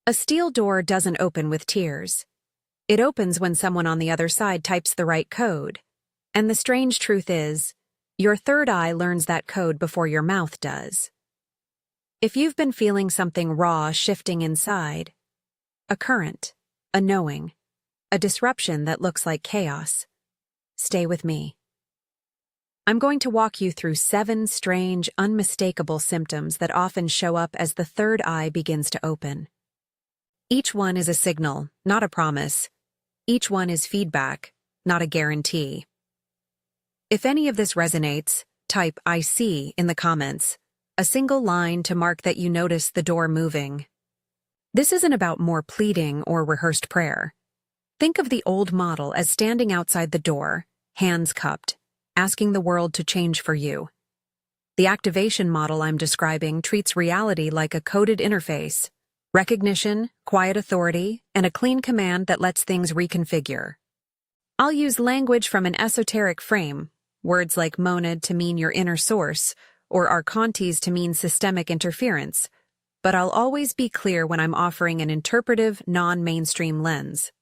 A steel door doesn't open with tears. It opens when someone on the other side types the right code. And the strange truth is, your third eye learns that code before your mouth does. If you've been feeling something raw shifting inside, a current, a knowing, a disruption that looks like chaos, stay with me. I'm going to walk you through 7 strange, unmistakable symptoms that often show up as the third eye begins to open. Each one is a signal, not a promise. Each one is feedback, not a guarantee. If any of this resonates, type "I see" in the comments, a single line to mark that you notice the door moving. This isn't about more pleading or rehearsed prayer. Think of the old model as standing outside the door, hands cupped, asking the world to change for you. The activation model I'm describing treats reality like a coded interface: recognition, quiet authority, and a clean command that lets things reconfigure. I'll use language from an esoteric frame, words like monad to mean your inner source, or archontes to mean systemic interference, but I'll always be clear when I'm offering an interpretive, non-mainstream lens.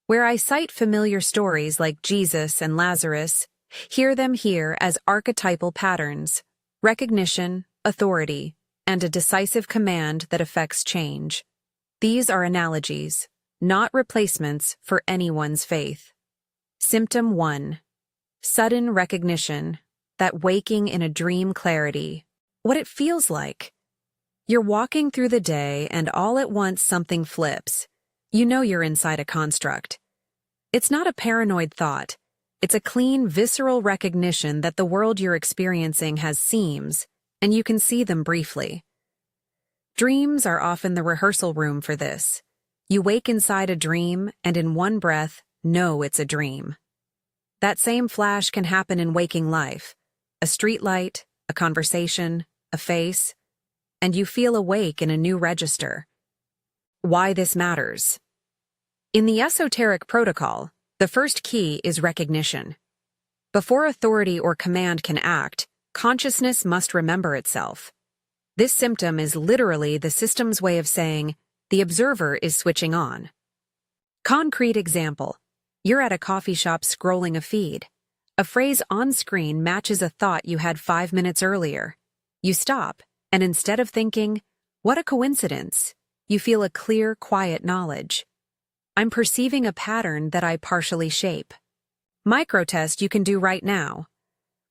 Where I cite familiar stories like Jesus and Lazarus, hear them here as archetypal patterns: recognition, authority, and a decisive command that affects change. These are analogies, not replacements for anyone's faith. Symptom 1. Sudden recognition, that waking in a dream clarity. What it feels like. You're walking through the day and all at once something flips. You know you're inside a construct. It's not a paranoid thought. It's a clean, visceral recognition that the world you're experiencing has seams, and you can see them briefly. Dreams are often the rehearsal room for this. You wake inside a dream and in one breath know it's a dream. That same flash can happen in waking life. A street light, a conversation, a face, and you feel awake in a new register. Why this matters. In the esoteric protocol, the first key is recognition. Before authority or command can act, consciousness must remember itself. This symptom is literally the system's way of saying, the observer is switching on. Concrete example. You're at a coffee shop scrolling a feed. A phrase on screen matches a thought you had 5 minutes earlier. You stop, and instead of thinking, "What a coincidence," you feel a clear, quiet knowledge. I'm perceiving a pattern that I partially shape. Microtest you can do right now.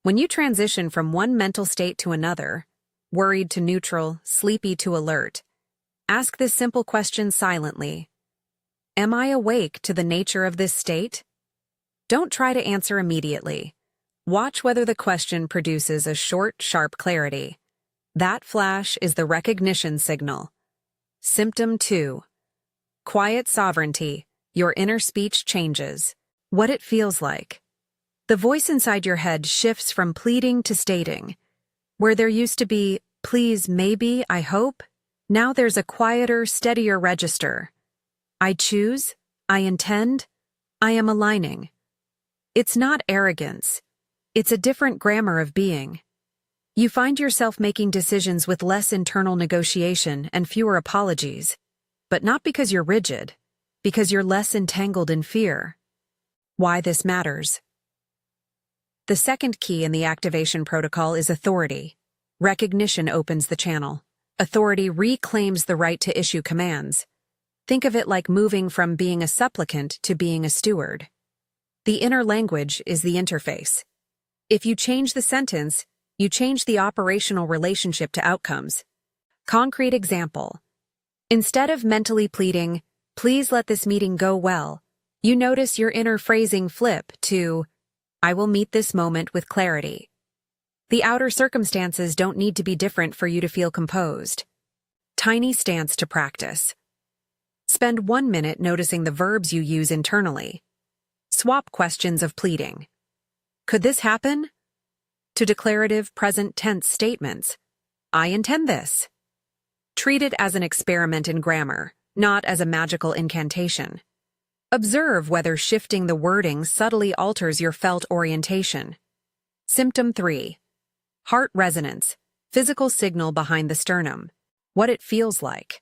When you transition from one mental state to another, worried to neutral, sleepy to alert, ask this simple question silently. Am I awake to the nature of this state? Don't try to answer immediately. Watch whether the question produces a short, sharp clarity. That flash is the recognition signal. Symptom 2. Quiet sovereignty. Your inner speech changes. What it feels like. The voice inside your head shifts from pleading to stating. Where there used to be, "Please, maybe, I hope," now there's a quieter, steadier register. I choose, I intend, I am aligning. It's not arrogance. It's a different grammar of being. You find yourself making decisions with less internal negotiation and fewer apologies, but not because you're rigid, because you're less entangled in fear. Why this matters. The second key in the activation protocol is authority. Recognition opens the channel. Authority reclaims the right to issue commands. Think of it like moving from being a supplicant to being a steward. The inner language is the interface. If you change the sentence, you change the operational relationship to outcomes. Concrete example. Instead of mentally pleading, "Please let this meeting go well," you notice your inner phrasing flip to, "I will meet this moment with clarity." The outer circumstances don't need to be different for you to feel composed. Tiny stance to practice. Spend 1 minute noticing the verbs you use internally. Swap questions of pleading. Could this happen? To declarative present tense statements. I intend this. Treat it as an experiment in grammar, not as a magical incantation. Observe whether shifting the wording subtly alters your felt orientation. Symptom 3. Heart resonance, physical signal behind the sternum. What it feels like.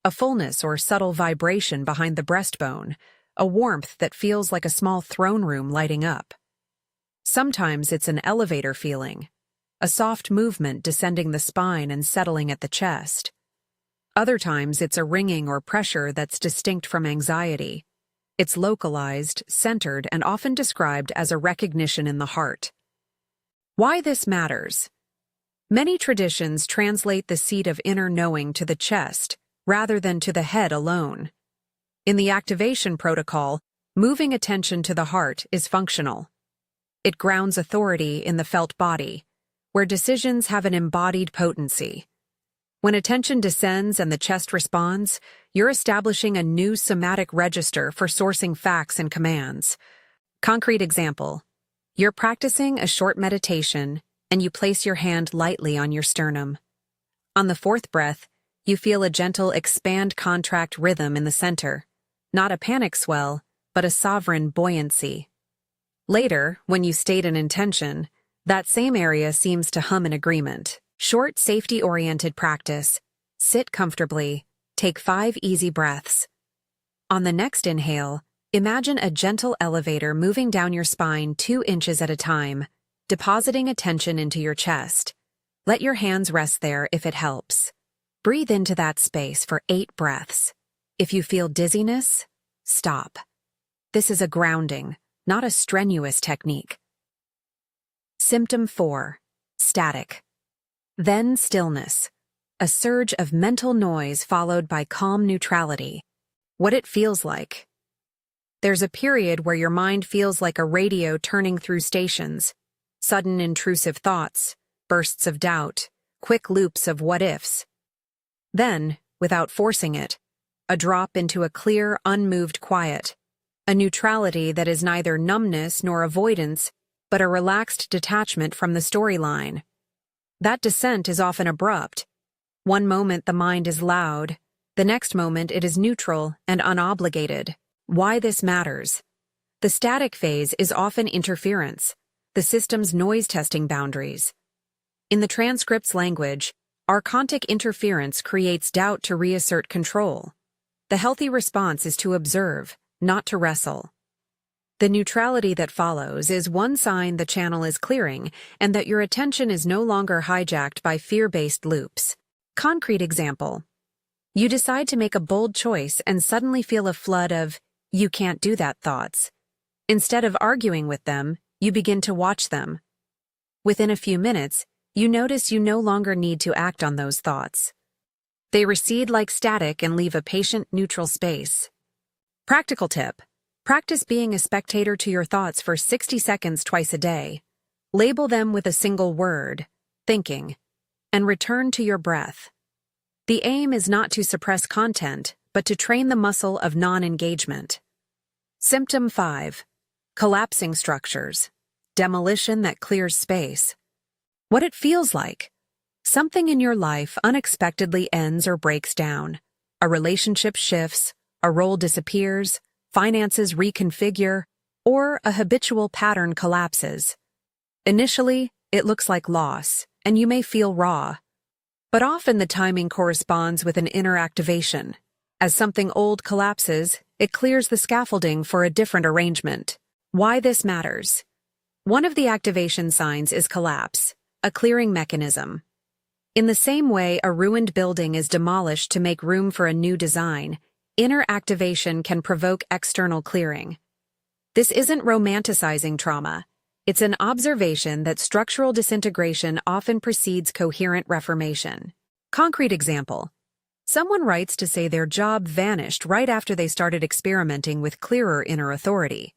a fullness or subtle vibration behind the breastbone, a warmth that feels like a small throne room lighting up. Sometimes it's an elevator feeling, a soft movement descending the spine and settling at the chest. Other times it's a ringing or pressure that's distinct from anxiety. It's localized, centered, and often described as a recognition in the heart. Why this matters? Many traditions translate the seat of inner knowing to the chest, rather than to the head alone. In the activation protocol, moving attention to the heart is functional. It grounds authority in the felt body, where decisions have an embodied potency. When attention descends and the chest responds, you're establishing a new somatic register for sourcing facts and commands. Concrete example: you're practicing a short meditation and you place your hand lightly on your sternum. On the fourth breath, you feel a gentle expand-contract rhythm in the center, not a panic swell, but a sovereign buoyancy. Later, when you state an intention, that same area seems to hum in agreement. Short, safety-oriented practice. Sit comfortably. Take 5 easy breaths. On the next inhale, imagine a gentle elevator moving down your spine 2 inches at a time, depositing attention into your chest. Let your hands rest there if it helps. Breathe into that space for 8 breaths. If you feel dizziness, stop. This is a grounding, not a strenuous technique. Symptom 4. Static. Then stillness. A surge of mental noise followed by calm neutrality. What it feels like. There's a period where your mind feels like a radio turning through stations. Sudden intrusive thoughts, bursts of doubt, quick loops of what-ifs. Then, without forcing it, a drop into a clear, unmoved quiet. A neutrality that is neither numbness nor avoidance, but a relaxed detachment from the storyline. That descent is often abrupt. One moment the mind is loud, the next moment it is neutral and unobligated. Why this matters? The static phase is often interference, the system's noise-testing boundaries. In the transcript's language, archontic interference creates doubt to reassert control. The healthy response is to observe, not to wrestle. The neutrality that follows is one sign the channel is clearing and that your attention is no longer hijacked by fear-based loops. Concrete example. You decide to make a bold choice and suddenly feel a flood of, "you can't do that" thoughts. Instead of arguing with them, you begin to watch them. Within a few minutes, you notice you no longer need to act on those thoughts. They recede like static and leave a patient, neutral space. Practical tip. Practice being a spectator to your thoughts for 60 seconds twice a day. Label them with a single word, thinking, and return to your breath. The aim is not to suppress content, but to train the muscle of non-engagement. Symptom 5. Collapsing structures. Demolition that clears space. What it feels like. Something in your life unexpectedly ends or breaks down. A relationship shifts, a role disappears, finances reconfigure, or a habitual pattern collapses. Initially, it looks like loss, and you may feel raw. But often the timing corresponds with an inner activation. As something old collapses, it clears the scaffolding for a different arrangement. Why this matters? One of the activation signs is collapse, a clearing mechanism. In the same way a ruined building is demolished to make room for a new design, inner activation can provoke external clearing. This isn't romanticizing trauma. It's an observation that structural disintegration often precedes coherent reformation. Concrete example. Someone writes to say their job vanished right after they started experimenting with clearer inner authority.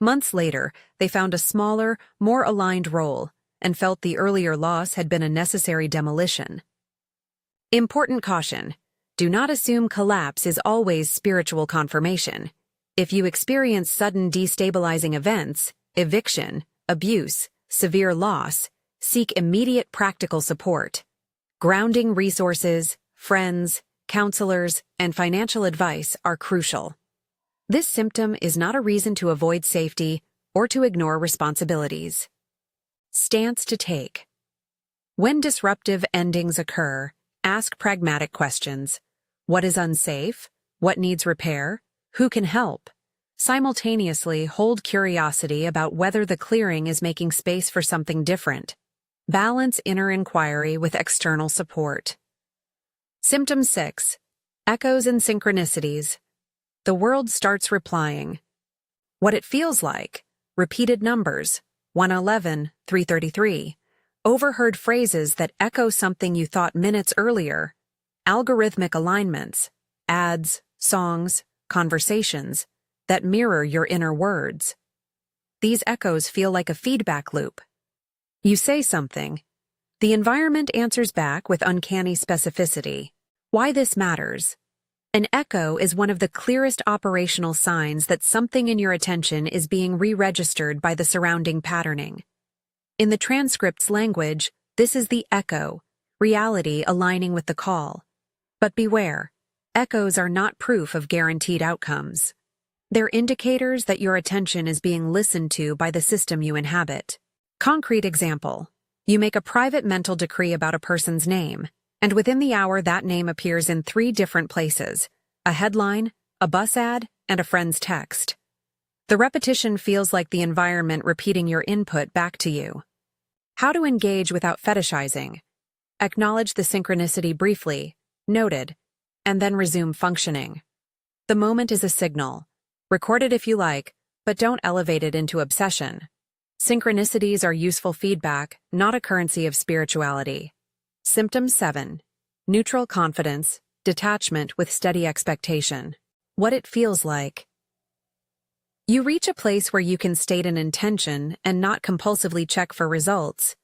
Months later, they found a smaller, more aligned role and felt the earlier loss had been a necessary demolition. Important caution. Do not assume collapse is always spiritual confirmation. If you experience sudden destabilizing events, eviction, abuse, severe loss, seek immediate practical support. Grounding resources, friends, counselors, and financial advice are crucial. This symptom is not a reason to avoid safety or to ignore responsibilities. Stance to take. When disruptive endings occur, ask pragmatic questions. What is unsafe? What needs repair? Who can help? Simultaneously, hold curiosity about whether the clearing is making space for something different. Balance inner inquiry with external support. Symptom 6. Echoes and synchronicities. The world starts replying. What it feels like. Repeated numbers. 111, 333. Overheard phrases that echo something you thought minutes earlier. Algorithmic alignments. Ads, songs, conversations that mirror your inner words. These echoes feel like a feedback loop. You say something. The environment answers back with uncanny specificity. Why this matters? An echo is one of the clearest operational signs that something in your attention is being re-registered by the surrounding patterning. In the transcript's language, this is the echo, reality aligning with the call. But beware, echoes are not proof of guaranteed outcomes. They're indicators that your attention is being listened to by the system you inhabit. Concrete example. You make a private mental decree about a person's name, and within the hour that name appears in 3 different places: a headline, a bus ad, and a friend's text. The repetition feels like the environment repeating your input back to you. How to engage without fetishizing. Acknowledge the synchronicity briefly, noted, and then resume functioning. The moment is a signal. Record it if you like, but don't elevate it into obsession. Synchronicities are useful feedback, not a currency of spirituality. Symptom 7. Neutral confidence, detachment with steady expectation. What it feels like. You reach a place where you can state an intention and not compulsively check for results.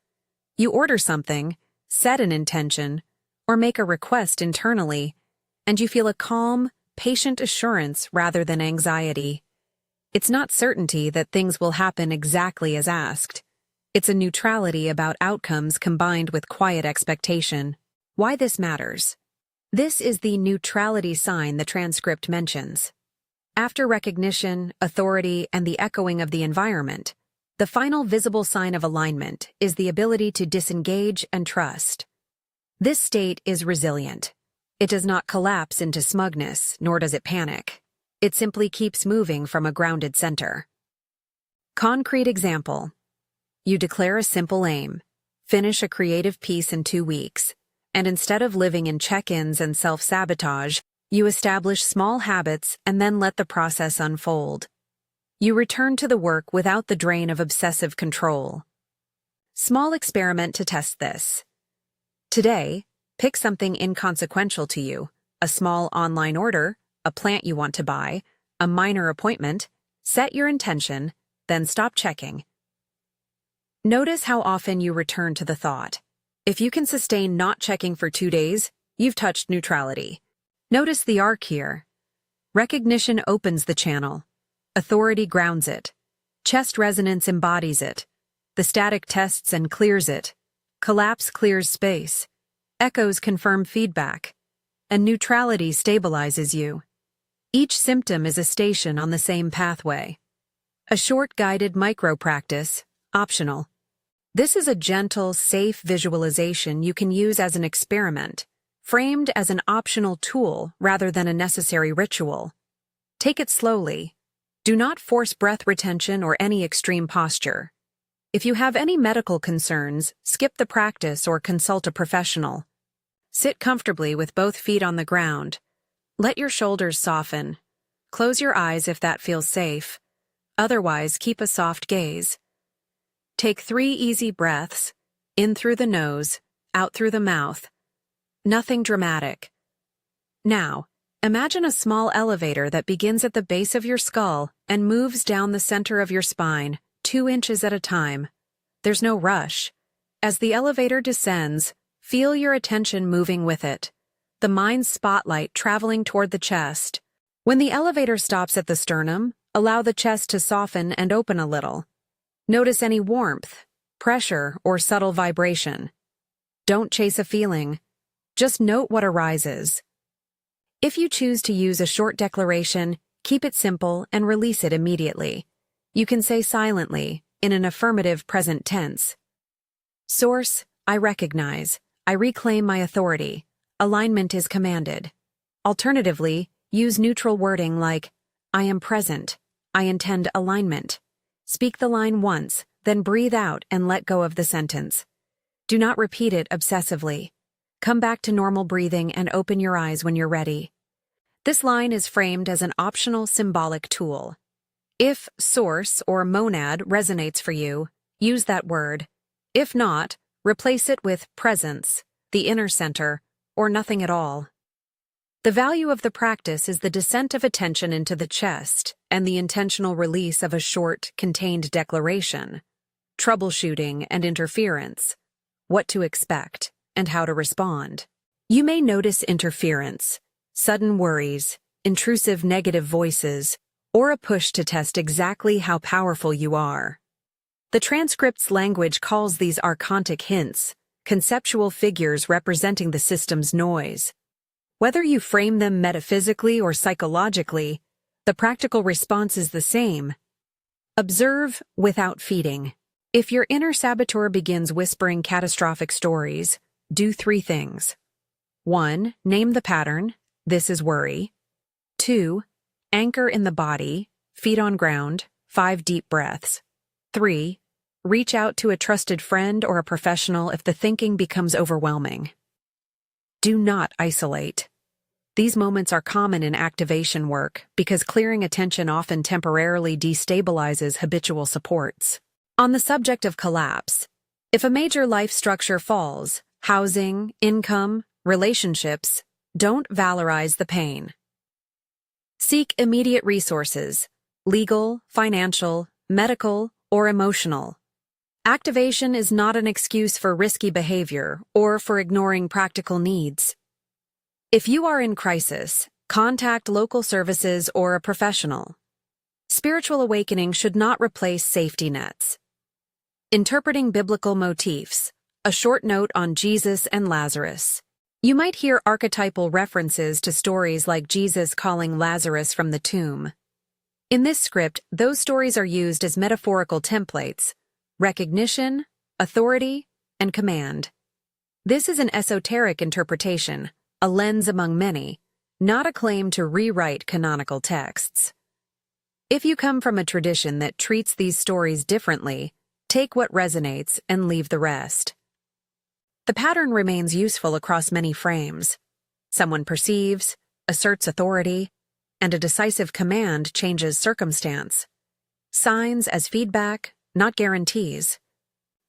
You order something, set an intention, or make a request internally, and you feel a calm, patient assurance rather than anxiety. It's not certainty that things will happen exactly as asked. It's a neutrality about outcomes combined with quiet expectation. Why this matters? This is the neutrality sign the transcript mentions. After recognition, authority, and the echoing of the environment, the final visible sign of alignment is the ability to disengage and trust. This state is resilient. It does not collapse into smugness, nor does it panic. It simply keeps moving from a grounded center. Concrete example. You declare a simple aim, finish a creative piece in 2 weeks, and instead of living in check-ins and self-sabotage, you establish small habits and then let the process unfold. You return to the work without the drain of obsessive control. Small experiment to test this. Today, pick something inconsequential to you, a small online order, a plant you want to buy, a minor appointment. Set your intention, then stop checking. Notice how often you return to the thought. If you can sustain not checking for 2 days, you've touched neutrality. Notice the arc here. Recognition opens the channel. Authority grounds it. Chest resonance embodies it. The static tests and clears it. Collapse clears space. Echoes confirm feedback. And neutrality stabilizes you. Each symptom is a station on the same pathway. A short guided micro-practice, optional. This is a gentle, safe visualization you can use as an experiment, framed as an optional tool rather than a necessary ritual. Take it slowly. Do not force breath retention or any extreme posture. If you have any medical concerns, skip the practice or consult a professional. Sit comfortably with both feet on the ground. Let your shoulders soften. Close your eyes if that feels safe. Otherwise, keep a soft gaze. Take 3 easy breaths, in through the nose, out through the mouth. Nothing dramatic. Now, imagine a small elevator that begins at the base of your skull and moves down the center of your spine, 2 inches at a time. There's no rush. As the elevator descends, feel your attention moving with it, the mind's spotlight traveling toward the chest. When the elevator stops at the sternum, allow the chest to soften and open a little. Notice any warmth, pressure, or subtle vibration. Don't chase a feeling. Just note what arises. If you choose to use a short declaration, keep it simple and release it immediately. You can say silently, in an affirmative present tense. Source, I recognize. I reclaim my authority. Alignment is commanded. Alternatively, use neutral wording like, I am present, I intend alignment. Speak the line once, then breathe out and let go of the sentence. Do not repeat it obsessively. Come back to normal breathing and open your eyes when you're ready. This line is framed as an optional symbolic tool. If source or monad resonates for you, use that word. If not, replace it with presence, the inner center, or nothing at all. The value of the practice is the descent of attention into the chest and the intentional release of a short, contained declaration. Troubleshooting and interference. What to expect and how to respond. You may notice interference, sudden worries, intrusive negative voices, or a push to test exactly how powerful you are. The transcript's language calls these archontic hints, conceptual figures representing the system's noise. Whether you frame them metaphysically or psychologically, the practical response is the same. Observe without feeding. If your inner saboteur begins whispering catastrophic stories, do 3 things. 1. Name the pattern. This is worry. 2. Anchor in the body. Feet on ground. 5 deep breaths. 3. Reach out to a trusted friend or a professional if the thinking becomes overwhelming. Do not isolate. These moments are common in activation work because clearing attention often temporarily destabilizes habitual supports. On the subject of collapse, if a major life structure falls, housing, income, relationships, don't valorize the pain. Seek immediate resources, legal, financial, medical, or emotional. Activation is not an excuse for risky behavior or for ignoring practical needs. If you are in crisis, contact local services or a professional. Spiritual awakening should not replace safety nets. Interpreting biblical motifs, a short note on Jesus and Lazarus. You might hear archetypal references to stories like Jesus calling Lazarus from the tomb. In this script, those stories are used as metaphorical templates: recognition, authority, and command. This is an esoteric interpretation, a lens among many, not a claim to rewrite canonical texts. If you come from a tradition that treats these stories differently, take what resonates and leave the rest. The pattern remains useful across many frames. Someone perceives, asserts authority, and a decisive command changes circumstance. Signs as feedback, not guarantees.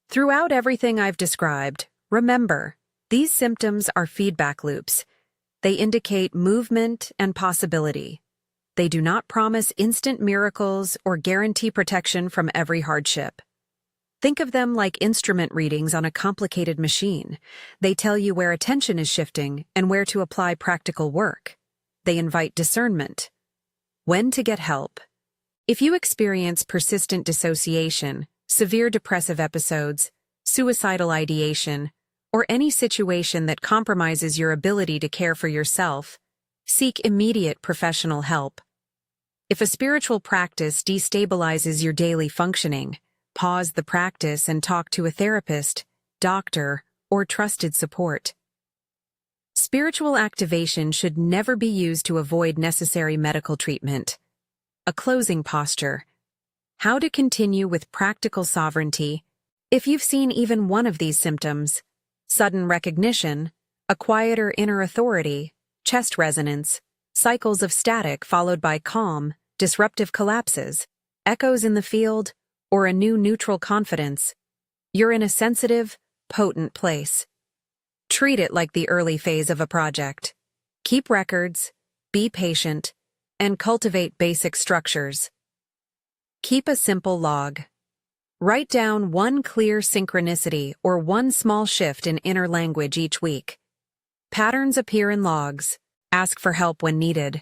Throughout everything I've described, remember, these symptoms are feedback loops. They indicate movement and possibility. They do not promise instant miracles or guarantee protection from every hardship. Think of them like instrument readings on a complicated machine. They tell you where attention is shifting and where to apply practical work. They invite discernment. When to get help. If you experience persistent dissociation, severe depressive episodes, suicidal ideation, or any situation that compromises your ability to care for yourself, seek immediate professional help. If a spiritual practice destabilizes your daily functioning, pause the practice and talk to a therapist, doctor, or trusted support. Spiritual activation should never be used to avoid necessary medical treatment. A closing posture. How to continue with practical sovereignty. If you've seen even one of these symptoms, sudden recognition, a quieter inner authority, chest resonance, cycles of static followed by calm, disruptive collapses, echoes in the field, or a new neutral confidence, you're in a sensitive, potent place. Treat it like the early phase of a project. Keep records, be patient, and cultivate basic structures. Keep a simple log. Write down one clear synchronicity or one small shift in inner language each week. Patterns appear in logs. Ask for help when needed.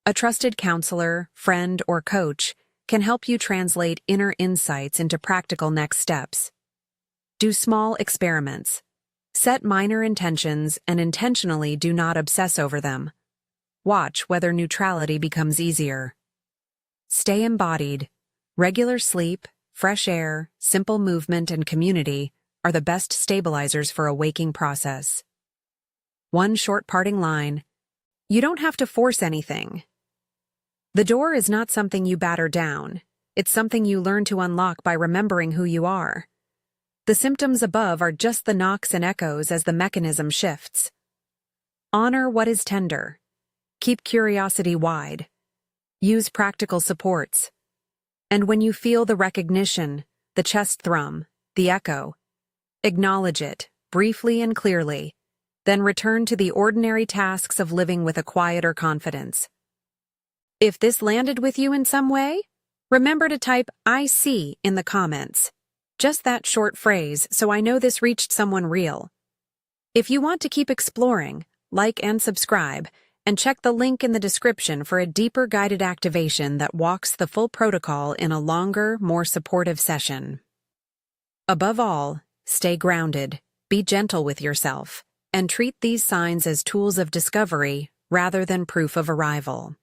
A trusted counselor, friend, or coach can help you translate inner insights into practical next steps. Do small experiments. Set minor intentions and intentionally do not obsess over them. Watch whether neutrality becomes easier. Stay embodied. Regular sleep, fresh air, simple movement, and community are the best stabilizers for a waking process. One short parting line. You don't have to force anything. The door is not something you batter down. It's something you learn to unlock by remembering who you are. The symptoms above are just the knocks and echoes as the mechanism shifts. Honor what is tender. Keep curiosity wide. Use practical supports. And when you feel the recognition, the chest thrum, the echo, acknowledge it, briefly and clearly, then return to the ordinary tasks of living with a quieter confidence. If this landed with you in some way, remember to type "I see" in the comments. Just that short phrase, so I know this reached someone real. If you want to keep exploring, like and subscribe, and check the link in the description for a deeper guided activation that walks the full protocol in a longer, more supportive session. Above all, stay grounded, be gentle with yourself, and treat these signs as tools of discovery rather than proof of arrival.